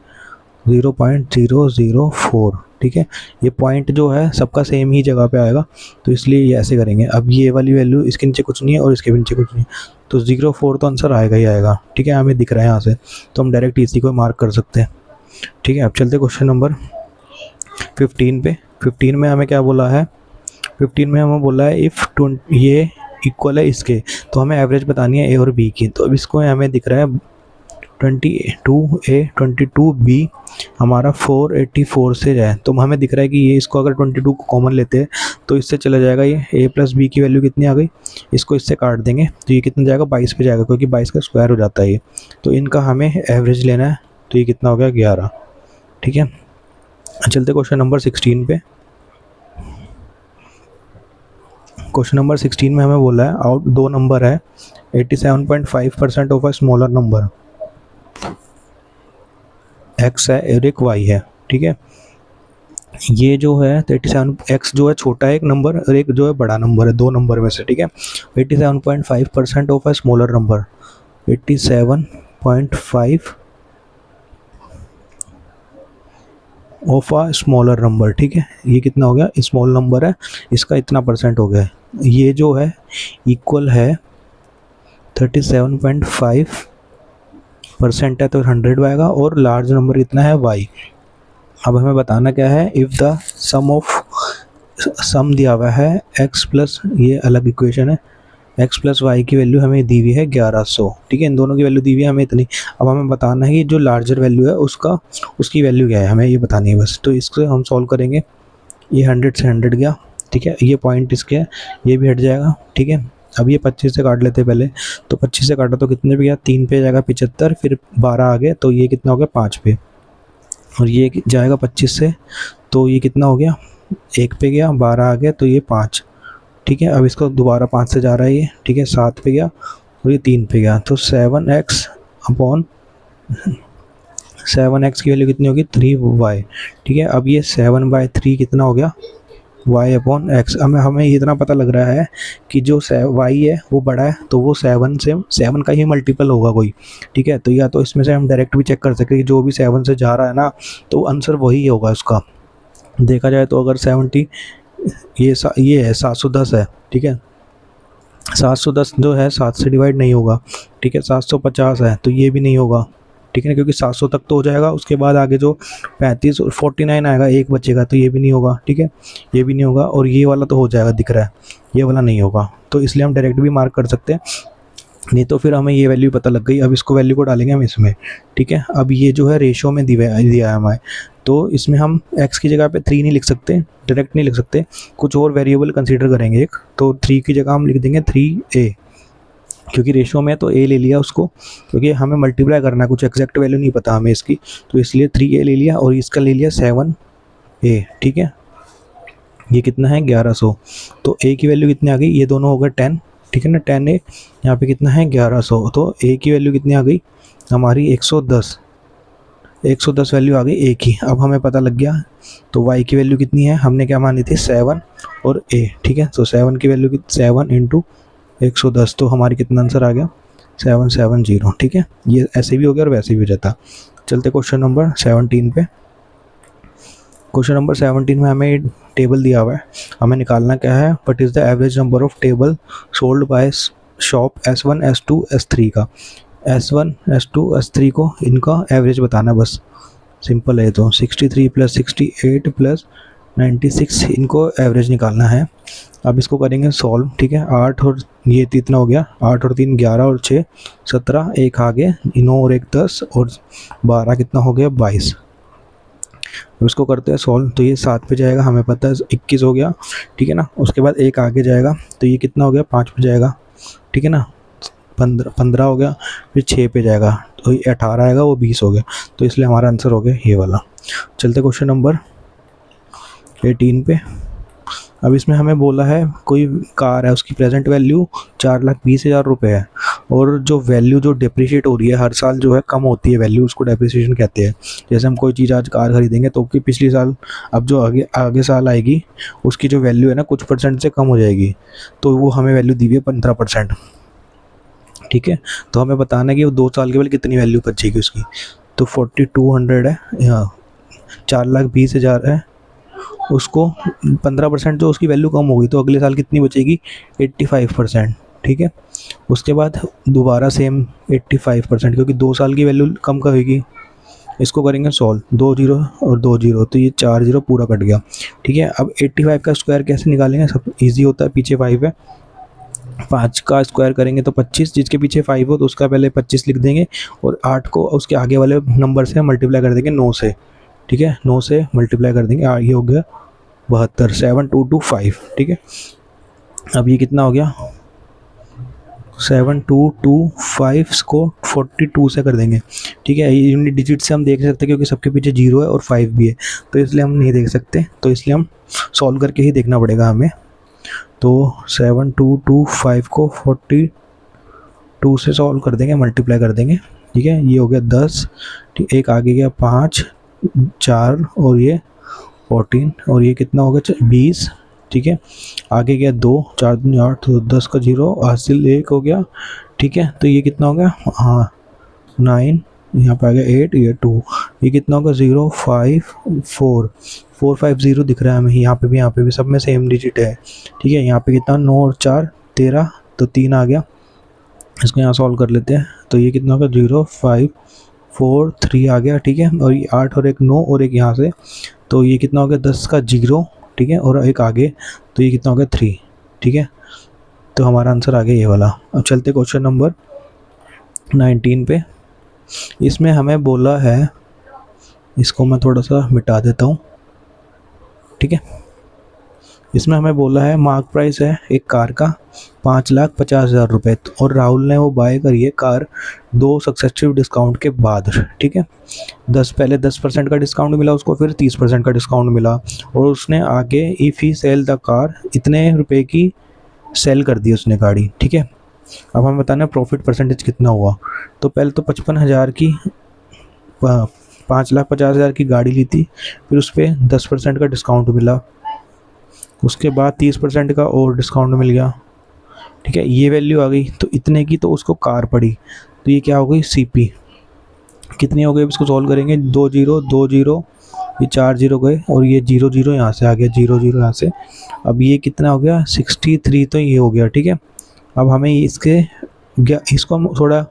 0.004, ठीक है। ये पॉइंट जो है सबका सेम ही जगह पे आएगा, तो इसलिए ये ऐसे करेंगे। अब ये वाली वैल्यू इसके नीचे कुछ नहीं है और इसके नीचे कुछ नहीं है, तो 0.4 तो आंसर आएगा ही आएगा, ठीक है। हमें दिख रहा है यहाँ से, तो हम डायरेक्ट इसी को मार्क कर सकते हैं, ठीक है। अब चलते क्वेश्चन नंबर 15 पे। 15 में हमें क्या बोला है, 15 में हमें बोला है इफ़ ये इक्वल है इसके, तो हमें एवरेज बतानी है ए और बी की। तो अब इसको हमें दिख रहा है 22A 22B हमारा 484 से जाए, तो हमें दिख रहा है कि ये इसको अगर 22 को कॉमन लेते हैं तो इससे चला जाएगा, ये A प्लस बी की वैल्यू कितनी आ गई, इसको इससे काट देंगे तो ये कितना जाएगा 22 पे जाएगा, क्योंकि 22 का स्क्वायर हो जाता है ये। तो इनका हमें एवरेज लेना है, तो ये कितना हो गया 11, ठीक है। चलते क्वेश्चन नंबर 16 पे। क्वेश्चन नंबर 16 में हमें बोला है आउट 2 नंबर है 87.5% of a smaller number, x है और एक y है, ठीक है। ये जो है 87, x जो है छोटा है एक नंबर और एक जो है बड़ा नंबर है, 2 नंबर में से, ठीक है। 87.5% of a smaller number, 87.5 of a smaller number, ठीक है। ये कितना हो गया, स्मॉल नंबर है, इसका इतना परसेंट हो गया है। ये जो है इक्वल है 37.5% है, तो 100 आएगा, और लार्ज नंबर कितना है y। अब हमें बताना क्या है, इफ़ द सम दिया हुआ है x प्लस, ये अलग इक्वेशन है, x प्लस वाई की वैल्यू हमें दी हुई है 1100, ठीक है। इन दोनों की वैल्यू दी हुई है हमें इतनी। अब हमें बताना है कि जो लार्जर वैल्यू है उसकी वैल्यू क्या है, हमें ये बतानी है बस। तो इसको हम सॉल्व करेंगे, ये 100 से 100 गया, ठीक है, ये पॉइंट इसके है, ये भी हट जाएगा, ठीक है। अब ये 25 से काट लेते हैं पहले, तो 25 से काटा तो कितने पे गया, 3 पे जाएगा 75, फिर 12 आ गए, तो ये कितना हो गया 5 पे, और ये जाएगा 25 से, तो ये कितना हो गया 1 पे गया, 12 आ गया, तो ये 5, ठीक है। अब इसको दोबारा 5 से जा रहा है ये, ठीक है, 7 पे गया और ये 3 पे गया, तो 7x अपॉन 7x की वैल्यू कितनी होगी 3y, ठीक है। अब ये 7/3 कितना हो गया y अपॉन x। हमें इतना पता लग रहा है कि जो y है वो बड़ा है, तो वो 7 का ही मल्टीपल होगा कोई, ठीक है। तो या तो इसमें से हम डायरेक्ट भी चेक कर सकते हैं कि जो भी 7 से जा रहा है ना, तो आंसर वही होगा उसका। देखा जाए तो अगर ये है 710 है, ठीक है। 710 जो है 7 से डिवाइड नहीं होगा, ठीक है। 750 है तो ये भी नहीं होगा, ठीक है ना, क्योंकि 700 तक तो हो जाएगा, उसके बाद आगे जो 35 और 49 आएगा एक बचेगा, तो ये भी नहीं होगा, ठीक है। ये भी नहीं होगा, और ये वाला तो हो जाएगा दिख रहा है, ये वाला नहीं होगा, तो इसलिए हम डायरेक्ट भी मार्क कर सकते हैं। नहीं तो फिर हमें ये वैल्यू पता लग गई। अब इसको वैल्यू को डालेंगे हम इसमें, ठीक है। अब ये जो है रेशो में दिया है हमें, तो इसमें हम x की जगह पे 3 नहीं लिख सकते, डायरेक्ट नहीं लिख सकते, कुछ और वेरिएबल कंसीडर करेंगे एक, तो 3 की जगह हम लिख देंगे 3a, क्योंकि रेशो में तो a ले लिया उसको, क्योंकि हमें मल्टीप्लाई करना है, कुछ एग्जैक्ट वैल्यू नहीं पता हमें इसकी, तो इसलिए 3a ले लिया, और इसका ले लिया 7a, ठीक है। ये कितना है 1100, तो a की वैल्यू कितनी आ गई, ये दोनों हो गए 10, ठीक है ना, 10a, यहाँ पे कितना है 1100, तो a की वैल्यू कितनी आ गई हमारी 110 वैल्यू आ गई a की। अब हमें पता लग गया, तो y की वैल्यू कितनी है, हमने क्या मानी थी 7 और a, ठीक है। तो 7 की वैल्यू 7 इंटू 110, तो हमारी कितना आंसर आ गया 770, ठीक है। ये ऐसे भी हो गया और वैसे भी हो जाता। चलते क्वेश्चन नंबर 17 पे। क्वेश्चन नंबर 17 में हमें टेबल दिया हुआ है, हमें निकालना क्या है, what is the average number of table sold by shop S1 S2 S3 का। S1 S2 S3 को इनका एवरेज बताना, बस सिंपल है। तो 63 + 68 + 96 इनको एवरेज निकालना है। अब इसको करेंगे सॉल्व, ठीक है। 8 और ये इतना हो गया, 8 और 3 11 और 6 17, एक आगे 9 और 1 10 और 12 कितना हो गया 22। अब इसको करते हैं सॉल्व, तो ये 7 पे जाएगा, हमें पता है 21 हो गया, ठीक है ना। उसके बाद एक आगे जाएगा, तो ये कितना हो गया 5 पे जाएगा, ठीक है ना। 15 हो गया, फिर 6 पे जाएगा, तो ये 18 आएगा, वो 20 हो गया, तो इसलिए हमारा आंसर हो गया ये वाला। चलते क्वेश्चन नंबर 18 पे। अब इसमें हमें बोला है कोई कार है, उसकी प्रेजेंट वैल्यू 4,20,000 रुपये है, और जो वैल्यू जो डिप्रिशिएट हो रही है हर साल जो है कम होती है वैल्यू, उसको डेप्रिसिएशन कहते हैं। जैसे हम कोई चीज़ आज कार खरीदेंगे तो कि पिछली साल, अब जो आगे साल आएगी उसकी जो वैल्यू है ना कुछ परसेंट से कम हो जाएगी, तो वो हमें वैल्यू दी हुई है 15%, ठीक है। तो हमें बताना है कि वो 2 साल के बाद कितनी वैल्यू बचेगी उसकी। तो 4200 है, यहाँ 4,20,000 है, उसको 15% जो उसकी वैल्यू कम होगी, तो अगले साल कितनी बचेगी 85%, ठीक है। उसके बाद दोबारा सेम 85%, क्योंकि 2 साल की वैल्यू कम करेगी। इसको करेंगे सॉल्व, 2 0 और 2 0, तो ये 4 0 पूरा कट गया, ठीक है। अब 85 का स्क्वायर कैसे निकालेंगे, सब ईजी होता है, पीछे 5 है, 5 का स्क्वायर करेंगे तो 25, जिसके पीछे 5 हो तो उसका पहले 25 लिख देंगे, और 8 को उसके आगे वाले नंबर से मल्टीप्लाई कर देंगे 9 से, ठीक है। 9 से मल्टीप्लाई कर देंगे, ये हो गया 72, 7225, ठीक है। अब ये कितना हो गया 7225 को 42 से कर देंगे, ठीक है। ये यूनिट डिजिट से हम देख सकते हैं, क्योंकि सबके पीछे 0 है और 5 भी है, तो इसलिए हम नहीं देख सकते, तो इसलिए हम सॉल्व करके ही देखना पड़ेगा हमें। तो 7225 को 42 से सॉल्व कर देंगे, मल्टीप्लाई कर देंगे, ठीक है। ये हो गया 10, ठीक, एक आगे गया 5 4 और ये 14, और ये कितना हो गया 20, ठीक है। आगे गया 2 4 दूनी 8, तो 10 का 0 हासिल 1 हो गया, ठीक है। तो ये कितना हो गया, हाँ 9, यहाँ पे आ गया 8, ये 2, ये कितना होगा 0 5 4 4 5 0 दिख रहा है हमें, यहाँ पे भी सब में सेम डिजिट है, ठीक है। यहाँ पे कितना 9 और 4 13, तो 3 आ गया। इसको यहाँ सॉल्व कर लेते हैं, तो ये कितना होगा 0 5 4 3 आ गया, ठीक है। और ये 8 और 1 9 और एक यहाँ से, तो ये कितना हो गया 10 का 0, ठीक है, और एक आगे, तो ये कितना हो गया 3, ठीक है। तो हमारा आंसर आ गया ये वाला। अब चलते क्वेश्चन नंबर 19 पे। इसमें हमें बोला है, इसको मैं थोड़ा सा मिटा देता हूँ, ठीक है। इसमें हमें बोला है मार्क प्राइस है एक कार का 5,50,000 रुपये, और राहुल ने वो बाय करी है कार 2 सक्सेसिव डिस्काउंट के बाद, ठीक है। पहले 10% का डिस्काउंट मिला उसको, फिर 30% का डिस्काउंट मिला, और उसने आगे if he sell the car इतने रुपए की सेल कर दी उसने गाड़ी, ठीक है। अब हमें बताना है प्रॉफिट परसेंटेज कितना हुआ। तो पहले तो 55,000 की 5,50,000 की गाड़ी ली थी, फिर उस पर 10% का डिस्काउंट मिला, उसके बाद 30% का और डिस्काउंट मिल गया, ठीक है। ये वैल्यू आ गई, तो इतने की तो उसको कार पड़ी, तो ये क्या हो गई CP कितनी हो गई। इसको सॉल्व करेंगे 2 0 2 0 ये 4 जीरो गए और ये 0 0 यहाँ से आ गया, 0 0 यहाँ से। अब ये कितना हो गया 63, तो ये हो गया, ठीक है। अब हमें इसको हम थोड़ा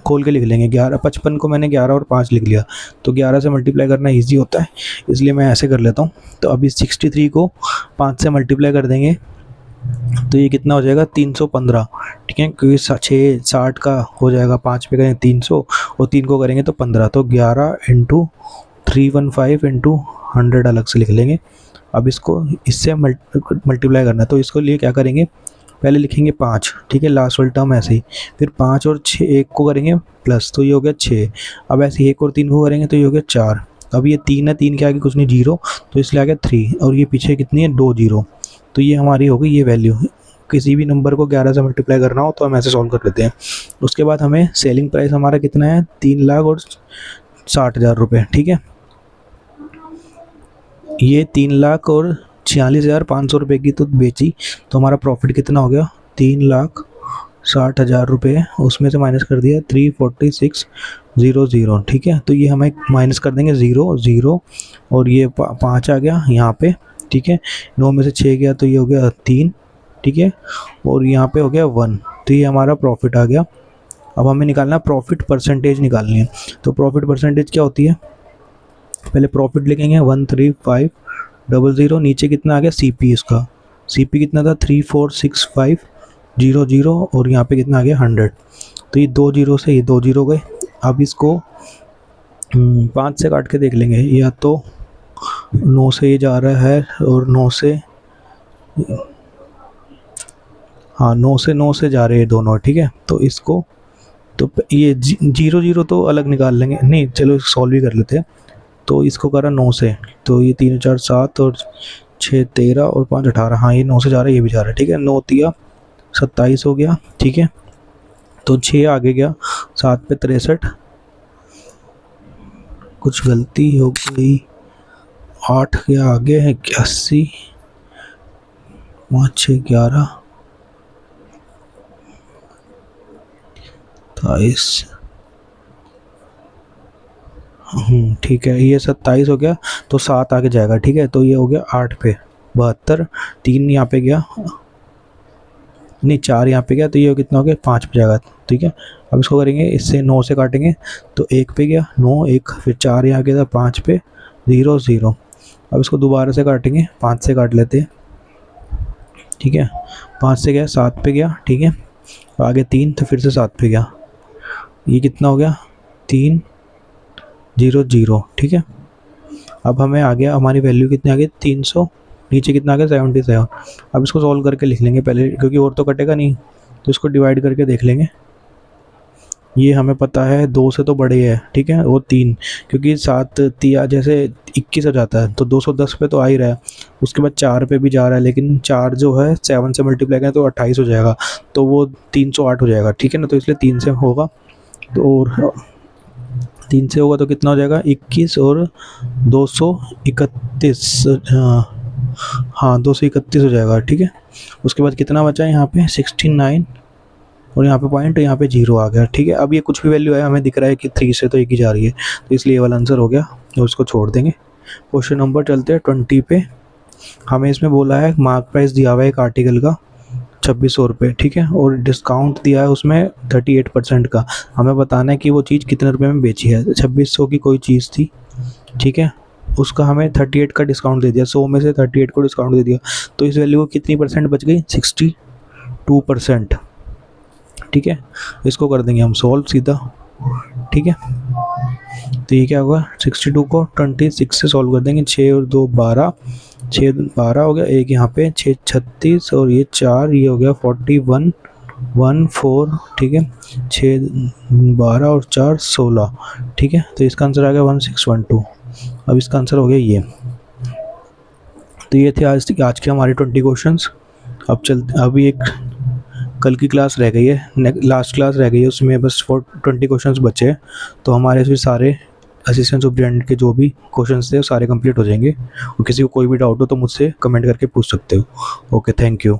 खोल के लिख लेंगे। 55 को मैंने 11 और 5 लिख लिया, तो 11 से मल्टीप्लाई करना इजी होता है, इसलिए मैं ऐसे कर लेता हूँ। तो अभी 63 को 5 से मल्टीप्लाई कर देंगे तो ये कितना हो जाएगा 315, ठीक है, क्योंकि 60 का हो जाएगा, 5 पे करेंगे 300 और 3 को करेंगे तो 15, तो 11 इंटू 315 इंटू 100 अलग से लिख लेंगे। अब इसको इससे मल्टीप्लाई करना है, तो इसको लिए क्या करेंगे, पहले लिखेंगे 5, ठीक है, लास्ट वाली टर्म ऐसे ही, फिर 5 और 6 1 को करेंगे प्लस, तो ये हो गया 6। अब ऐसे 1 और 3 को करेंगे तो ये हो गया 4। अब ये 3 है, 3 के आगे कुछ नहीं 0, तो इसलिए आ गया 3, और ये पीछे कितनी है 2 0, तो ये हमारी हो गई ये वैल्यू। किसी भी नंबर को 11 से मल्टीप्लाई करना हो तो हम ऐसे सॉल्व कर लेते हैं। उसके बाद हमें सेलिंग प्राइस हमारा कितना है 3,60,000 रुपये, ठीक है। ये 3,46,500 रुपये की तो बेची, तो हमारा प्रॉफिट कितना हो गया 3,60,000 रुपये, उसमें से माइनस कर दिया 346,000, ठीक है। तो ये हमें माइनस कर देंगे 0 0 और ये 5 आ गया यहाँ पे, ठीक है। 9 में से 6 गया तो ये हो गया 3, ठीक है, और यहाँ पे हो गया 1, तो ये हमारा प्रॉफिट आ गया। अब हमें निकालना प्रॉफिट परसेंटेज निकालनी है, तो प्रॉफिट परसेंटेज क्या होती है, पहले प्रॉफिट लिखेंगे 135,000, नीचे कितना आ गया CP, इसका CP कितना था 346500 और यहाँ पे कितना आ गया 100, तो ये 2 0 से ये 2 0 गए। अब इसको 5 से काट के देख लेंगे, या तो 9 से ये जा रहा है और 9 से, हाँ 9 से जा रहे हैं दोनों, ठीक है। तो इसको तो ये 0 0 तो अलग निकाल लेंगे, नहीं चलो सॉल्व ही कर लेते हैं। तो इसको करा 9 से, तो ये 3 4 7 और 6 13 और 5 18, हाँ ये 9 से जा रहा है, ये भी जा रहा है, ठीक है। 9 3 27 हो गया, ठीक है। तो 6 आगे गया, 7 पे 63, कुछ गलती हो गई, 8 के आगे है 81, 5 6 11 28, ठीक है, ये 27 हो गया, तो 7 आगे जाएगा, ठीक है। तो ये हो गया 8 पे 72, 3 यहाँ पे गया, नहीं 4 यहाँ पे गया, तो ये कितना हो गया 5 पे जाएगा, ठीक है। अब इसको करेंगे, इससे 9 से काटेंगे तो 1 पे गया 9 1, फिर 4 यहाँ गया था 5 पे 0 0। अब इसको दोबारा से काटेंगे, 5 से काट लेते हैं, ठीक है। 5 से गया 7 पे गया, ठीक है, आगे 3, तो फिर से 7 पे गया, ये कितना हो गया 3 0 0, ठीक है। अब हमें आ गया, हमारी वैल्यू कितनी आ गई 300, नीचे कितना आ गया 77। अब इसको सॉल्व करके लिख लेंगे पहले, क्योंकि और तो कटेगा नहीं, तो इसको डिवाइड करके देख लेंगे। ये हमें पता है 2 से तो बड़े है, ठीक है, वो 3, क्योंकि 7 तिया जैसे 21 हो जाता है, तो 210 पे तो आ ही रहा है। उसके बाद 4 पे भी जा रहा है, लेकिन 4 जो है 7 से मल्टीप्लाई करें तो 28 हो जाएगा, तो वो 308 हो जाएगा, ठीक है ना। तो इसलिए 3 से होगा, तो और 3 से होगा तो कितना हो जाएगा 21 और 231, हाँ 231 हो जाएगा, ठीक है। उसके बाद कितना बचा है यहाँ पे 69 और यहाँ पे पॉइंट, यहाँ पे 0 आ गया, ठीक है। अब ये कुछ भी वैल्यू है, हमें दिख रहा है कि 3 से तो एक ही जा रही है, तो इसलिए ये वाला आंसर हो गया, तो उसको छोड़ देंगे। क्वेश्चन नंबर चलते हैं 20 पे। हमें इसमें बोला है मार्क प्राइस दिया हुआ है एक आर्टिकल का 2600 रुपये, ठीक है, और डिस्काउंट दिया है उसमें 38% का। हमें बताना है कि वो चीज़ कितने रुपए में बेची है। 2600 की कोई चीज़ थी, ठीक है, उसका हमें 38 का डिस्काउंट दे दिया, 100 में से 38 को डिस्काउंट दे दिया, तो इस वैल्यू को कितनी परसेंट बच गई 62%, ठीक है। इसको कर देंगे हम सॉल्व सीधा, ठीक है। तो ये क्या होगा 62 को 26 से सॉल्व कर देंगे, 6 और 2 12, 6 12 हो गया, एक यहाँ पे 6 36 और ये 4, ये हो गया 41 14, ठीक है, 6 12 और 4 16, ठीक है। तो इसका आंसर आ गया 1612। अब इसका आंसर हो गया ये। तो ये थे आज के हमारे 20 क्वेश्चंस। अब अभी एक कल की क्लास रह गई है, लास्ट क्लास रह गई है, उसमें बस 20 क्वेश्चंस बचे हैं, तो हमारे फिर सारे असिस्टेंट सुपरिटेंडेंट के जो भी क्वेश्चंस थे वो सारे कंप्लीट हो जाएंगे। और किसी को कोई भी डाउट हो तो मुझसे कमेंट करके पूछ सकते हो। Okay, thank you.